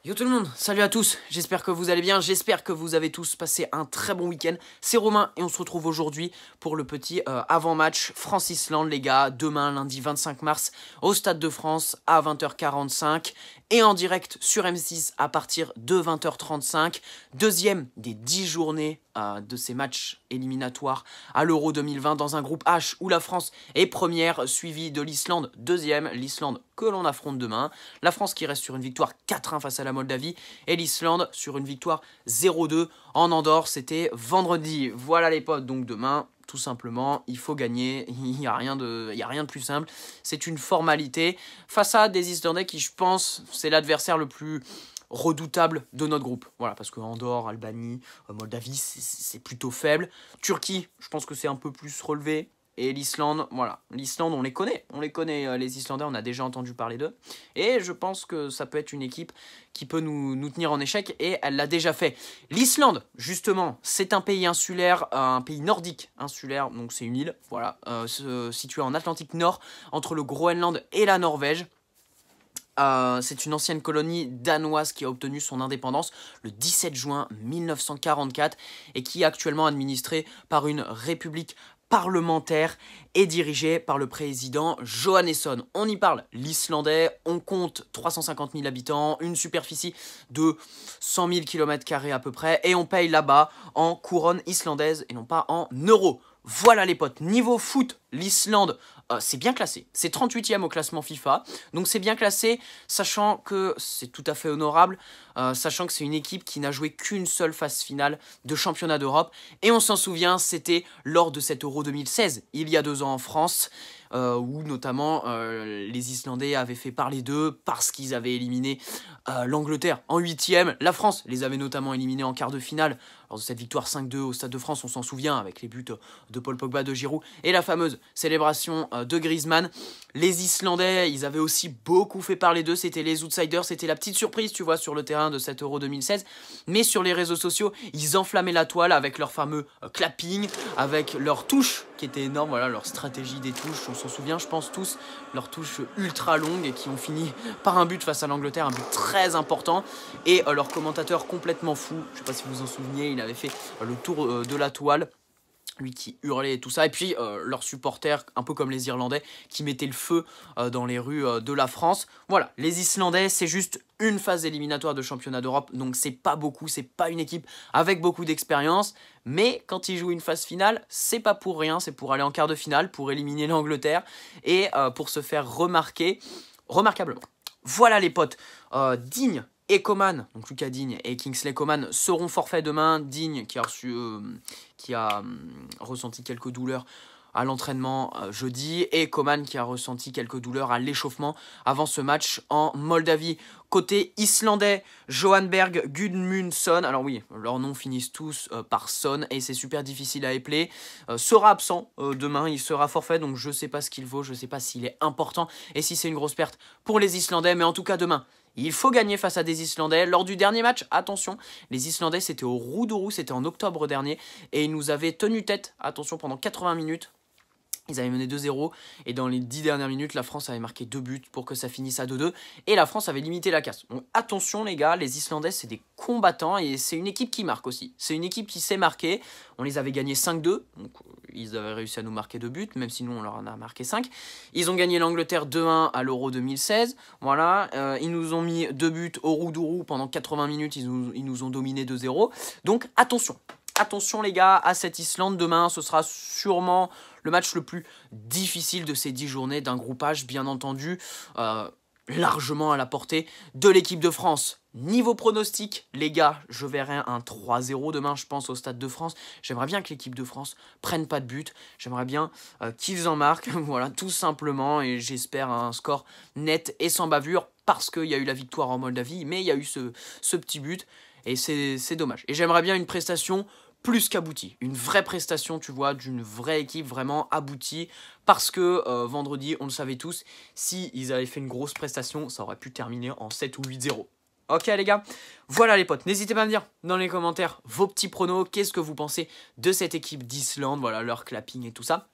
Yo tout le monde, salut à tous, j'espère que vous allez bien, j'espère que vous avez tous passé un très bon week-end. C'est Romain et on se retrouve aujourd'hui pour le petit avant-match France-Islande les gars, demain lundi 25 mars au Stade de France à 20h45 et en direct sur M6 à partir de 20h35. Deuxième des 10 journées de ces matchs éliminatoires à l'Euro 2020 dans un groupe H où la France est première, suivie de l'Islande deuxième, l'Islande que l'on affronte demain. La France qui reste sur une victoire 4-1 face à la Moldavie et l'Islande sur une victoire 0-2 en Andorre. C'était vendredi. Voilà les potes, donc demain, tout simplement, il faut gagner. Il n'y a rien de plus simple. C'est une formalité face à des Islandais qui, je pense, c'est l'adversaire le plus redoutable de notre groupe. Voilà, parce que Andorre, Albanie, Moldavie, c'est plutôt faible. Turquie, je pense que c'est un peu plus relevé. Et l'Islande, voilà, l'Islande on les connaît les Islandais, on a déjà entendu parler d'eux. Et je pense que ça peut être une équipe qui peut nous tenir en échec et elle l'a déjà fait. L'Islande, justement, c'est un pays insulaire, un pays nordique insulaire, donc c'est une île, voilà, située en Atlantique Nord, entre le Groenland et la Norvège. C'est une ancienne colonie danoise qui a obtenu son indépendance le 17 juin 1944 et qui est actuellement administrée par une république parlementaire et dirigée par le président Johannesson. On y parle l'islandais, on compte 350 000 habitants, une superficie de 100 000 km² à peu près et on paye là-bas en couronne islandaise et non pas en euros. Voilà les potes, niveau foot, l'Islande, c'est bien classé. C'est 38e au classement FIFA, donc c'est bien classé, sachant que c'est tout à fait honorable, sachant que c'est une équipe qui n'a joué qu'une seule phase finale de championnat d'Europe. Et on s'en souvient, c'était lors de cet Euro 2016, il y a 2 ans en France, où notamment les Islandais avaient fait parler d'eux parce qu'ils avaient éliminé l'Angleterre en 8e. La France les avait notamment éliminés en quart de finale. Lors de cette victoire 5-2 au Stade de France, on s'en souvient, avec les buts de Paul Pogba, de Giroud et la fameuse célébration de Griezmann. Les Islandais, ils avaient aussi beaucoup fait parler d'eux, c'était les outsiders, c'était la petite surprise, tu vois, sur le terrain de cet Euro 2016. Mais sur les réseaux sociaux, ils enflammaient la toile avec leur fameux clapping, avec leur touche qui était énorme, voilà, leur stratégie des touches, on s'en souvient, je pense tous, leurs touches ultra longues et qui ont fini par un but face à l'Angleterre, un but très important. Et leur commentateur complètement fou, je sais pas si vous vous en souveniez, il avait fait le tour de la toile, lui qui hurlait et tout ça, et puis leurs supporters, un peu comme les Irlandais, qui mettaient le feu dans les rues de la France. Voilà, les Islandais, c'est juste une phase éliminatoire de championnat d'Europe, donc c'est pas beaucoup, c'est pas une équipe avec beaucoup d'expérience, mais quand ils jouent une phase finale, c'est pas pour rien, c'est pour aller en quart de finale, pour éliminer l'Angleterre, et pour se faire remarquer remarquablement. Voilà les potes, Digne et Coman, donc Lucas Digne et Kingsley Coman seront forfaits demain. Digne qui a ressenti quelques douleurs à l'entraînement jeudi et Coman qui a ressenti quelques douleurs à l'échauffement avant ce match en Moldavie. Côté islandais, Johan Berg Gudmundsson, alors oui, leurs noms finissent tous par son et c'est super difficile à épeler, sera absent demain, il sera forfait, donc je sais pas ce qu'il vaut, je sais pas s'il est important et si c'est une grosse perte pour les Islandais, mais en tout cas demain, il faut gagner face à des Islandais. Lors du dernier match, attention, les Islandais c'était au Roudourou, c'était en octobre dernier et ils nous avaient tenu tête, attention, pendant 80 minutes. Ils avaient mené 2-0 et dans les 10 dernières minutes, la France avait marqué 2 buts pour que ça finisse à 2-2 et la France avait limité la casse. Donc attention les gars, les Islandais c'est des combattants et c'est une équipe qui marque aussi. C'est une équipe qui sait marquer. On les avait gagnés 5-2, donc ils avaient réussi à nous marquer 2 buts, même si nous on leur en a marqué 5. Ils ont gagné l'Angleterre 2-1 à l'Euro 2016. Voilà, ils nous ont mis 2 buts au Roudourou pendant 80 minutes, ils nous ont dominé 2-0. Donc attention. Attention les gars à cette Islande, demain ce sera sûrement le match le plus difficile de ces 10 journées d'un groupage bien entendu, largement à la portée de l'équipe de France. Niveau pronostic, les gars, je verrai un 3-0 demain, je pense, au Stade de France. J'aimerais bien que l'équipe de France prenne pas de but. J'aimerais bien qu'ils en marquent, voilà, tout simplement. Et j'espère un score net et sans bavure parce qu'il y a eu la victoire en Moldavie, mais il y a eu ce petit but et c'est dommage. Et j'aimerais bien une prestation plus qu'abouti, une vraie prestation, tu vois, d'une vraie équipe vraiment aboutie, parce que vendredi, on le savait tous, si ils avaient fait une grosse prestation, ça aurait pu terminer en 7 ou 8-0. Ok les gars, voilà les potes, n'hésitez pas à me dire dans les commentaires vos petits pronos, qu'est-ce que vous pensez de cette équipe d'Islande, voilà, leur clapping et tout ça.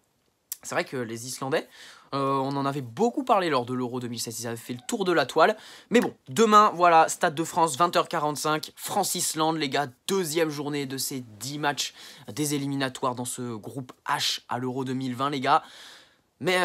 C'est vrai que les Islandais, on en avait beaucoup parlé lors de l'Euro 2016, ils avaient fait le tour de la toile. Mais bon, demain, voilà, Stade de France, 20h45, France-Islande, les gars, deuxième journée de ces 10 matchs des éliminatoires dans ce groupe H à l'Euro 2020, les gars. Mais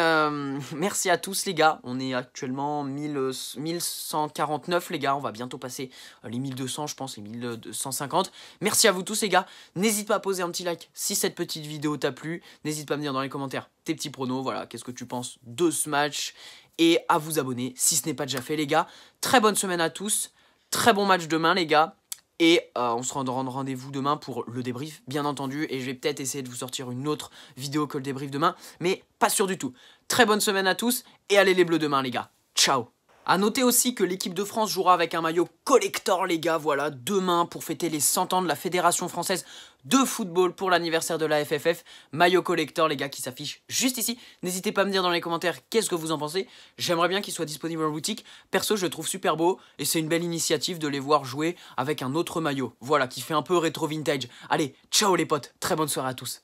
merci à tous les gars, on est actuellement 1149 les gars, on va bientôt passer les 1200 je pense, les 1250. Merci à vous tous les gars, n'hésite pas à poser un petit like si cette petite vidéo t'a plu, n'hésite pas à me dire dans les commentaires tes petits pronos, voilà, qu'est-ce que tu penses de ce match, et à vous abonner si ce n'est pas déjà fait les gars. Très bonne semaine à tous, très bon match demain les gars. Et on se rend rendez-vous demain pour le débrief, bien entendu. Et je vais peut-être essayer de vous sortir une autre vidéo que le débrief demain. Mais pas sûr du tout. Très bonne semaine à tous. Et allez les bleus demain, les gars. Ciao. A noter aussi que l'équipe de France jouera avec un maillot collector, les gars. Voilà, demain pour fêter les 100 ans de la Fédération Française de Football pour l'anniversaire de la FFF. Maillot collector, les gars, qui s'affiche juste ici. N'hésitez pas à me dire dans les commentaires qu'est-ce que vous en pensez. J'aimerais bien qu'il soit disponible en boutique. Perso, je le trouve super beau et c'est une belle initiative de les voir jouer avec un autre maillot. Voilà, qui fait un peu rétro vintage. Allez, ciao les potes. Très bonne soirée à tous.